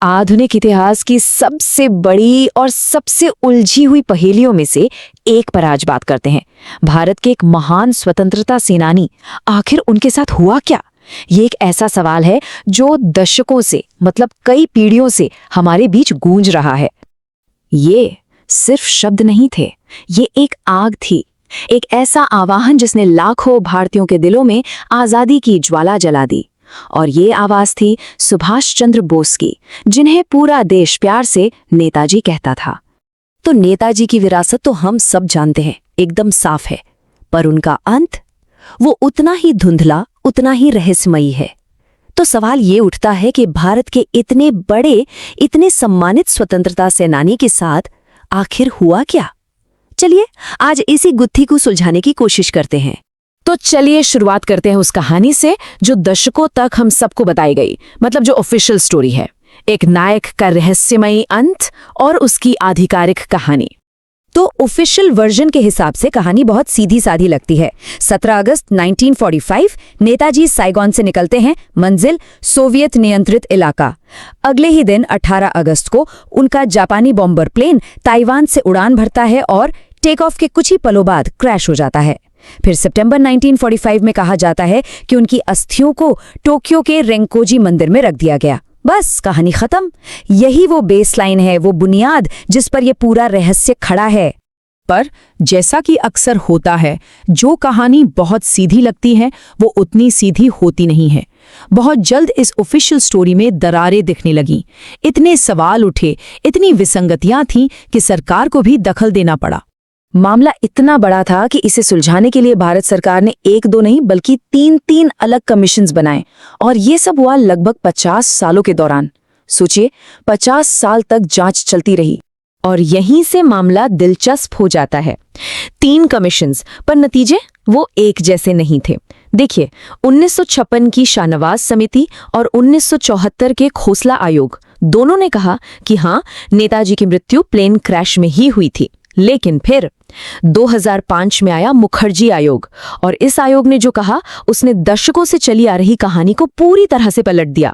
आधुनिक इतिहास की सबसे बड़ी और सबसे उलझी हुई पहेलियों में से एक पर आज बात करते हैं। भारत के एक महान स्वतंत्रता सेनानी, आखिर उनके साथ हुआ क्या? ये एक ऐसा सवाल है जो दशकों से, मतलब कई पीढ़ियों से हमारे बीच गूंज रहा है। ये सिर्फ शब्द नहीं थे, ये एक आग थी, एक ऐसा आवाहन जिसने लाखों भारतीयों के दिलों में आजादी की ज्वाला जला दी। और ये आवाज थी सुभाष चंद्र बोस की, जिन्हें पूरा देश प्यार से नेताजी कहता था। तो नेताजी की विरासत तो हम सब जानते हैं, एकदम साफ है, पर उनका अंत, वो उतना ही धुंधला, उतना ही रहस्यमयी है। तो सवाल ये उठता है कि भारत के इतने बड़े, इतने सम्मानित स्वतंत्रता सेनानी के साथ आखिर हुआ क्या? चलिए आज इसी गुत्थी को सुलझाने की कोशिश करते हैं। तो चलिए शुरुआत करते हैं उस कहानी से जो दशकों तक हम सबको बताई गई, मतलब जो ऑफिशियल स्टोरी है, एक नायक का रहस्यमयी अंत और उसकी आधिकारिक कहानी। तो ऑफिशियल वर्जन के हिसाब से कहानी बहुत सीधी सादी लगती है। 17 अगस्त 1945 नेताजी साइगॉन से निकलते हैं, मंजिल सोवियत नियंत्रित इलाका। अगले ही दिन 18 अगस्त को उनका जापानी बॉम्बर प्लेन ताइवान से उड़ान भरता है और टेक ऑफ के कुछ ही पलों बाद क्रैश हो जाता है। फिर सितंबर 1945 में कहा जाता है कि उनकी अस्थियों को टोक्यो के रेंकोजी मंदिर में रख दिया गया। बस कहानी खत्म। यही वो बेसलाइन है, वो बुनियाद जिस पर यह पूरा रहस्य खड़ा है। पर जैसा कि अक्सर होता है, जो कहानी बहुत सीधी लगती है वो उतनी सीधी होती नहीं है। बहुत जल्द इस ऑफिशियल स्टोरी में दरारें दिखने लगीं। इतने सवाल उठे, इतनी विसंगतियां थीं कि सरकार को भी दखल देना पड़ा। मामला इतना बड़ा था कि इसे सुलझाने के लिए भारत सरकार ने एक दो नहीं बल्कि तीन अलग कमीशंस बनाए, और ये सब हुआ लगभग 50 सालों के दौरान। सोचिए, 50 साल तक जांच चलती रही और यहीं से मामला दिलचस्प हो जाता है। 3 कमीशंस, पर नतीजे वो एक जैसे नहीं थे। देखिए, 1956 की शाहनवाज समिति और 1974 के खोसला आयोग, दोनों ने कहा कि हाँ, नेताजी की मृत्यु प्लेन क्रैश में ही हुई थी। लेकिन फिर 2005 में आया मुखर्जी आयोग, और इस आयोग ने जो कहा उसने दशकों से चली आ रही कहानी को पूरी तरह से पलट दिया।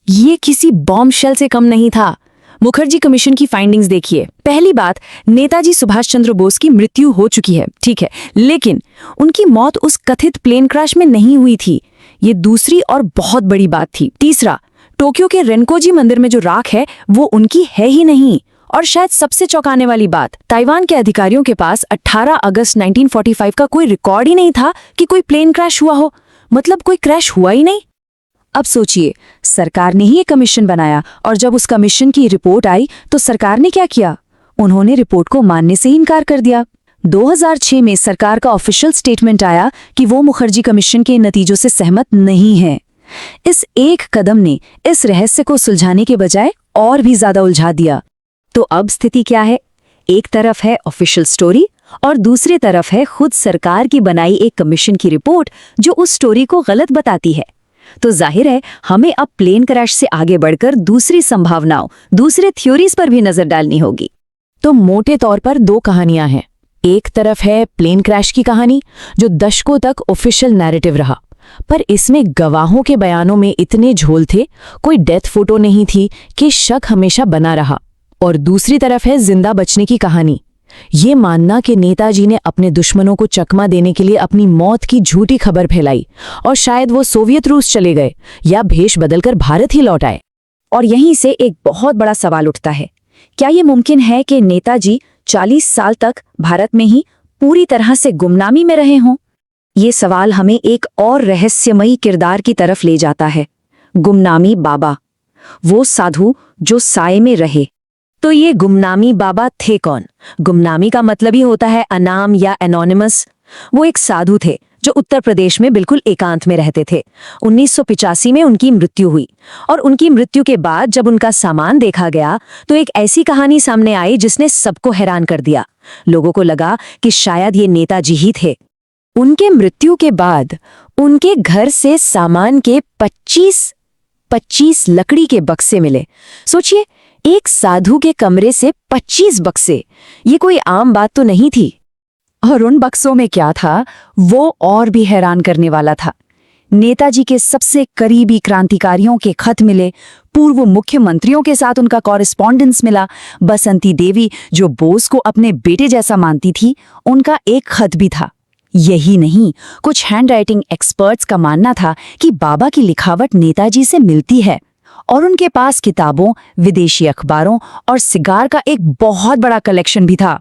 ये किसी बॉम्बशेल से कम नहीं था। मुखर्जी कमीशन की फाइंडिंग्स देखिए। पहली बात, नेताजी सुभाष चंद्र बोस की मृत्यु हो चुकी है, ठीक है, लेकिन उनकी मौत उस कथित प्लेन क्रैश में नहीं हुई थी। ये दूसरी और बहुत बड़ी बात थी। तीसरा, टोक्यो के रेंकोजी मंदिर में जो राख है वो उनकी है ही नहीं। और शायद सबसे चौंकाने वाली बात, ताइवान के अधिकारियों के पास 18 अगस्त 1945 का कोई रिकॉर्ड ही नहीं था कि कोई प्लेन क्रैश हुआ हो। मतलब कोई क्रैश हुआ ही नहीं। अब सोचिए, सरकार ने ही एक कमीशन बनाया, और जब उस कमीशन की रिपोर्ट आई तो सरकार ने क्या किया? उन्होंने रिपोर्ट को मानने से ही इनकार कर दिया। 2006 में सरकार का ऑफिशियल स्टेटमेंट आया कि वो मुखर्जी कमीशन के नतीजों से सहमत नहीं है। इस एक कदम ने इस रहस्य को सुलझाने के बजाय और भी ज्यादा उलझा दिया। तो अब स्थिति क्या है? एक तरफ है ऑफिशियल स्टोरी और दूसरी तरफ है खुद सरकार की बनाई एक कमीशन की रिपोर्ट जो उस स्टोरी को गलत बताती है। तो जाहिर है हमें अब प्लेन क्रैश से आगे बढ़कर दूसरी संभावनाओं, दूसरे थ्योरीज पर भी नजर डालनी होगी। तो मोटे तौर पर 2 कहानियां हैं। एक तरफ है प्लेन क्रैश की कहानी जो दशकों तक ऑफिशियल नैरेटिव रहा, पर इसमें गवाहों के बयानों में इतने झोल थे, कोई डेथ फोटो नहीं थी, कि शक हमेशा बना रहा। और दूसरी तरफ है जिंदा बचने की कहानी, ये मानना कि नेताजी ने अपने दुश्मनों को चकमा देने के लिए अपनी मौत की झूठी खबर फैलाई और शायद वो सोवियत रूस चले गए या भेष बदलकर भारत ही लौट आए। और यहीं से एक बहुत बड़ा सवाल उठता है, क्या ये मुमकिन है कि नेताजी 40 साल तक भारत में ही पूरी तरह से गुमनामी में रहे हों? ये सवाल हमें एक और रहस्यमयी किरदार की तरफ ले जाता है, गुमनामी बाबा, वो साधु जो साए में रहे। तो ये गुमनामी बाबा थे कौन? गुमनामी का मतलब ही होता है अनाम या एनोनिमस। वो एक साधु थे जो उत्तर प्रदेश में बिल्कुल एकांत में रहते थे। 1985 में उनकी मृत्यु हुई, और उनकी मृत्यु के बाद जब उनका सामान देखा गया तो एक ऐसी कहानी सामने आई जिसने सबको हैरान कर दिया। लोगों को लगा कि शायद ये नेताजी ही थे। उनके मृत्यु के बाद उनके घर से सामान के 25 लकड़ी के बक्से मिले। सोचिए, एक साधु के कमरे से 25 बक्से, ये कोई आम बात तो नहीं थी। और उन बक्सों में क्या था वो और भी हैरान करने वाला था। नेताजी के सबसे करीबी क्रांतिकारियों के खत मिले, पूर्व मुख्यमंत्रियों के साथ उनका कॉरेस्पॉन्डेंस मिला, बसंती देवी जो बोस को अपने बेटे जैसा मानती थी, उनका एक खत भी था। यही नहीं, कुछ हैंडराइटिंग एक्सपर्ट्स का मानना था कि बाबा की लिखावट नेताजी से मिलती है और उनके पास किताबों, विदेशी अखबारों और सिगार का एक बहुत बड़ा कलेक्शन भी था।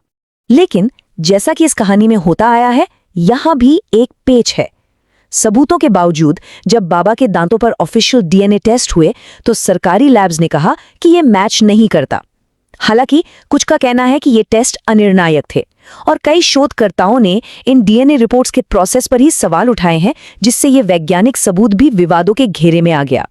लेकिन जैसा कि इस कहानी में होता आया है, यहाँ भी एक पेच है। सबूतों के बावजूद जब बाबा के दांतों पर ऑफिशियल डीएनए टेस्ट हुए तो सरकारी लैब्स ने कहा कि ये मैच नहीं करता। हालांकि कुछ का कहना है कि ये टेस्ट अनिर्णायक थे और कई शोधकर्ताओं ने इन डीएनए रिपोर्ट्स के प्रोसेस पर ही सवाल उठाए हैं, जिससे ये वैज्ञानिक सबूत भी विवादों के घेरे में आ गया।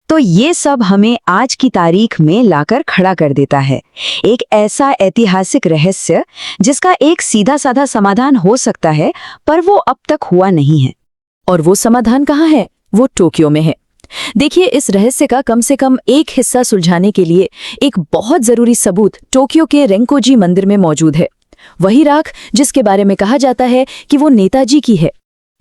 तो ये सब हमें आज की तारीख में लाकर खड़ा कर देता है, एक ऐसा ऐतिहासिक रहस्य जिसका एक सीधा साधा समाधान हो सकता है, पर वो अब तक हुआ नहीं है। और वो समाधान कहाँ है? वो टोक्यो में है। देखिए, इस रहस्य का कम से कम एक हिस्सा सुलझाने के लिए एक बहुत जरूरी सबूत टोक्यो के रेंकोजी मंदिर में मौजूद है। वही राख जिसके बारे में कहा जाता है कि वो नेताजी की है।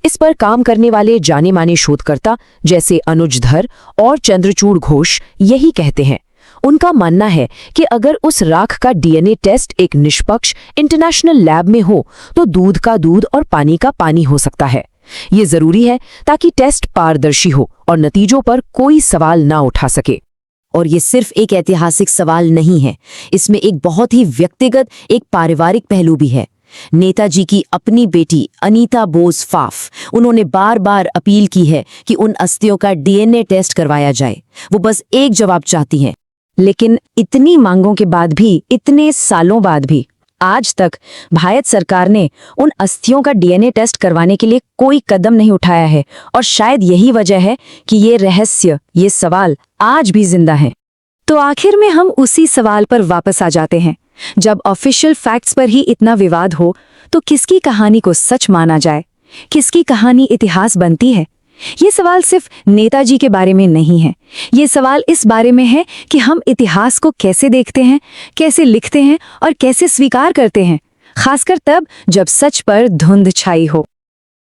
इस पर काम करने वाले जाने माने शोधकर्ता जैसे अनुज धर और चंद्रचूड़ घोष यही कहते हैं। उनका मानना है कि अगर उस राख का डीएनए टेस्ट एक निष्पक्ष इंटरनेशनल लैब में हो तो दूध का दूध और पानी का पानी हो सकता है। ये जरूरी है ताकि टेस्ट पारदर्शी हो और नतीजों पर कोई सवाल ना उठा सके। और ये सिर्फ एक ऐतिहासिक सवाल नहीं है, इसमें एक बहुत ही व्यक्तिगत, एक पारिवारिक पहलू भी है। नेताजी की अपनी बेटी अनीता बोस फाफ, उन्होंने बार बार अपील की है कि उन अस्थियों का डीएनए टेस्ट करवाया जाए। वो बस एक जवाब चाहती हैं। लेकिन इतनी मांगों के बाद भी, इतने सालों बाद भी आज तक भारत सरकार ने उन अस्थियों का डीएनए टेस्ट करवाने के लिए कोई कदम नहीं उठाया है। और शायद यही वजह है कि ये रहस्य, ये सवाल आज भी जिंदा है। तो आखिर में हम उसी सवाल पर वापस आ जाते हैं। जब ऑफिशियल फैक्ट्स पर ही इतना विवाद हो तो किसकी कहानी को सच माना जाए, किसकी कहानी इतिहास बनती है? ये सवाल सिर्फ नेताजी के बारे में नहीं है, ये सवाल इस बारे में है कि हम इतिहास को कैसे देखते हैं, कैसे लिखते हैं और कैसे स्वीकार करते हैं, खासकर तब जब सच पर धुंध छाई हो।